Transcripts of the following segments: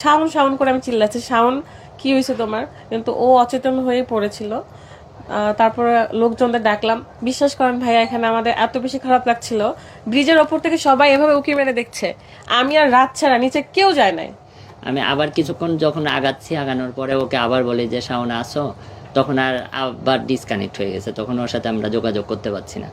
শাওন শাওন করে আমি চিল্লাচ্ছি, শাওন কি হয়েছে তোমার, কিন্তু ও অচেতন হয়ে পড়েছিল। তারপরে লোকজনদের ডাকলাম। বিশ্বাস করেন ভাইয়া, এখানে আমাদের এত বেশি খারাপ লাগছিল, ব্রিজের ওপর থেকে সবাই এভাবে উকি মেরে দেখছে, আমি আর রাত ছাড়া নিচে কেউ যায় নাই। আমি আবার কিছুক্ষণ যখন আগাচ্ছি, আগানোর পরে ওকে আবার বলি যে শাওন আসো, তখন আর আবার ডিসকানেক্ট হয়ে গেছে, তখন ওর সাথে আমরা যোগাযোগ করতে পারছি না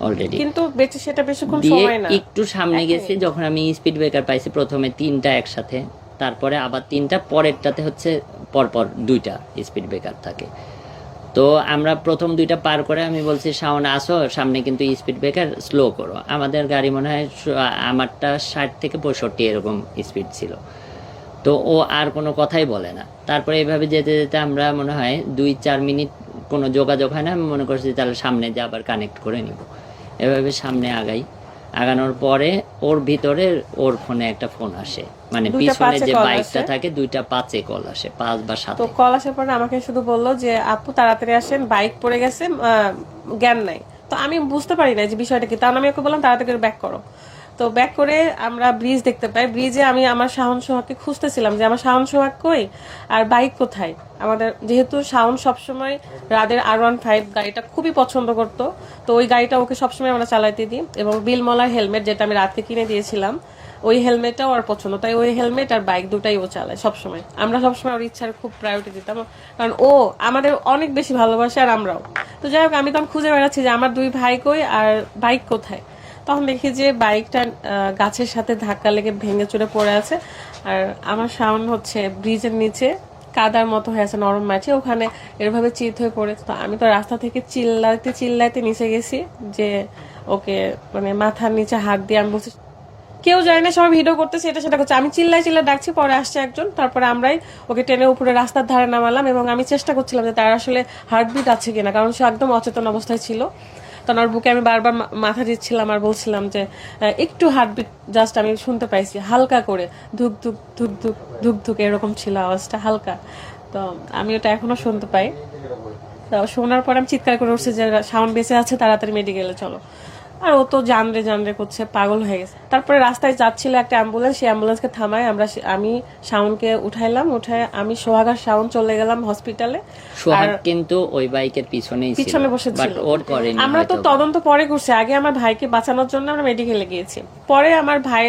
অলরেডি। কিন্তু বেঁচে সেটা বেশিক্ষণ দিয়ে সময় না, একটু সামনে গেছি, যখন আমি স্পিড ব্রেকার পাইছি প্রথমে 3টা একসাথে, তারপরে আবার 3টা, পরেরটাতে হচ্ছে পরপর 2টা স্পিড ব্রেকার থাকে। তো আমরা প্রথম 2টা পার করে আমি বলছি শাওন আসো, সামনে কিন্তু স্পিড ব্রেকার স্লো করো। আমাদের গাড়ি মনে হয় আমারটা 60 থেকে 65 এরকম স্পিড ছিল। তো ও আর কোনো কথাই বলে না। তারপরে এভাবে যেতে যেতে আমরা মনে হয় 2-4 মিনিট কোনো যোগাযোগ হয় না, আমি মনে করছি তাহলে সামনে যে আবার কানেক্ট করে নিব। এভাবে সামনে আগাই, আগানোর পরে ওর ভিতরে ওর ফোনে একটা ফোন আসে, মানে পিছনে যে বাইকটা থাকে 2টা 5-এ কল আসে, 5 বা 7। তো কল আসার পরে আমাকে শুধু বললো যে আপু তাড়াতাড়ি আসেন, বাইক পড়ে গেছে, জ্ঞান নাই। তো আমি বুঝতে পারি না যে বিষয়টা কি, তাহলে আমি ওকে বললাম তাড়াতাড়ি করে ব্যাক করো। তো ব্যাক করে আমরা ব্রিজ দেখতে পাই, ব্রিজে আমি আমার শাওন সোহাগকে খুঁজতেছিলাম যে আমার শাওন সোহাগ কই আর বাইক কোথায়। আমাদের যেহেতু শাওন সবসময় রাদের R15 গাড়িটা খুবই পছন্দ করতো, তো ওই গাড়িটা ওকে সবসময় আমরা চালাইতে দিই, এবং বিলমলার হেলমেট যেটা আমি রাতকে কিনে দিয়েছিলাম ওই হেলমেটটাও ওর পছন্দ, তাই ওই হেলমেট আর বাইক দুটাই ও চালায় সবসময়। আমরা সবসময় ওর ইচ্ছার খুব প্রায়োরিটি দিতাম, কারণ ও আমাদের অনেক বেশি ভালোবাসে আর আমরাও। তো যাই হোক, আমি তখন খুঁজে বেড়াচ্ছি যে আমার 2 ভাই কই আর বাইক কোথায়। তখন দেখি যে বাইকটা গাছের সাথে ধাক্কা লেগে ভেঙে চুরে পড়ে আছে, আর আমার শাওন হচ্ছে ব্রিজের নিচে কাদার মতো হয়ে আছে, নরম মাটি, ওখানে এরভাবে চিত হয়ে পড়েছে। তো আমি তো রাস্তা থেকে চিল্লাতে চিল্লাতে নিচে গেছি যে ওকে মানে মাথার নিচে হাত দিয়ে আমি বলছি, কেউ যায় না, সবাই ভিডিও করতেছে, এটা সেটা করছে, আমি চিল্লাই চিল্লাই ডাকছি, পরে আসছে একজন, তারপরে আমরাই ওকে টেনে উপরে রাস্তার ধারে নামালাম, এবং আমি চেষ্টা করছিলাম যে তার আসলে হার্টবিট আছে কিনা, কারণ সে একদম অচেতন অবস্থায় ছিল। তখন ওর বুকে আমি বারবার মাথা দিচ্ছিলাম আর বলছিলাম যে একটু হার্টবিট জাস্ট আমি শুনতে পাইছি হালকা করে, ধুক ধুক ধুক ধুক ধুক ধুক এরকম ছিল আওয়াজটা হালকা। তো আমি ওটা এখনো শুনতে পাই। তো শোনার পর আমি চিৎকার করে উঠছি যে শাওন বেঁচে আছে, তাড়াতাড়ি মেডিকেলে চলো। আর ও তো জানরে জানরে করছে, পাগল হয়ে গেছে। তারপরে রাস্তায় যাচ্ছিল একটা অ্যাম্বুলেন্স, সেই অ্যাম্বুলেন্সকে থামায় আমি শাওনকে উঠাইলাম, উঠায় আমি সোহাগ আর শাওন চলে গেলাম হসপিটালে। সোহাগ কিন্তু ওই বাইকের পিছনেই ছিল, পিছনে বসে বাট ছিল। ওর করেনি। আমরা তো তদন্ত পরে করছি, আগে আমার ভাইকে বাঁচানোর জন্য আমরা মেডিকেলে গিয়েছি, পরে আমার ভাই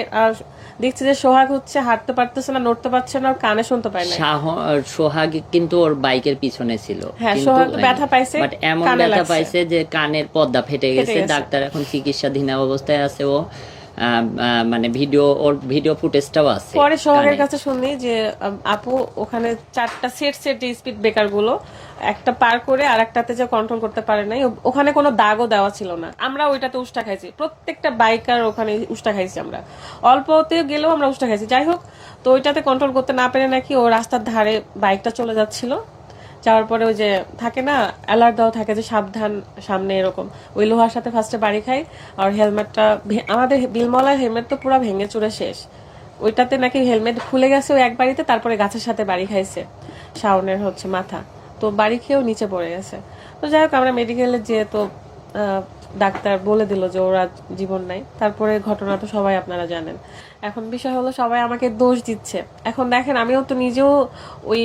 দেখছি যে সোহাগ হচ্ছে হাঁটতে পারতেছে না, নড়তে পারছে না, কানে শুনতে পায় না। সোহাগ কিন্তু ওর বাইকের পিছনে ছিল, হ্যাঁ, সোহাগ ব্যথা পাইছে, বাট এমন ব্যথা পাইছে যে কানের পর্দা ফেটে গেছে। ডাক্তার এখন চিকিৎসাধীন অবস্থায় আছে। ও মানে ওর ভিডিও ফুটেজটাও আছে। পরে সোহাগের কাছে শুনি যে আপু ওখানে 4টা সেট স্পিড ব্রেকার গুলো একটা পার করে আর একটাতে যে কন্ট্রোল করতে পারে নাই, ওখানে কোনো দাগও দেওয়া ছিল না। আমরা ওইটাতে উষ্টা খাইছি, প্রত্যেকটা বাইকার ওখানে উষ্টা খাইছি, আমরা অল্পতে গেলেও আমরা উষ্টা খাইছি। যাই হোক, তো ওইটাতে কন্ট্রোল করতে না পেরে নাকি ও রাস্তার ধারে বাইকটা চলে যাচ্ছিল, যাওয়ার পরে ওই যে থাকে না অ্যালার্ট দেওয়া থাকে যে সাবধান সামনে, এরকম ওই লোহার সাথে ফার্স্টে বাড়ি খাই। আর হেলমেটটা আমাদের বিলমলার হেলমেট তো পুরো ভেঙে চুরে শেষ, ওইটাতে নাকি হেলমেট খুলে গেছে ওই এক বাড়িতে, তারপরে গাছের সাথে বাড়ি খাইছে শাওনের হচ্ছে মাথা, তো বাড়ি খেয়েও নিচে পড়ে গেছে। তো যাই হোক, আমরা মেডিকেলে যেয়ে তো ডাক্তার বলে দিল যে ওরা জীবন নাই। তারপরে ঘটনা তো সবাই আপনারা জানেন। এখন বিষয় হলো সবাই আমাকে দোষ দিচ্ছে। এখন দেখেন, আমিও তো নিজেও ওই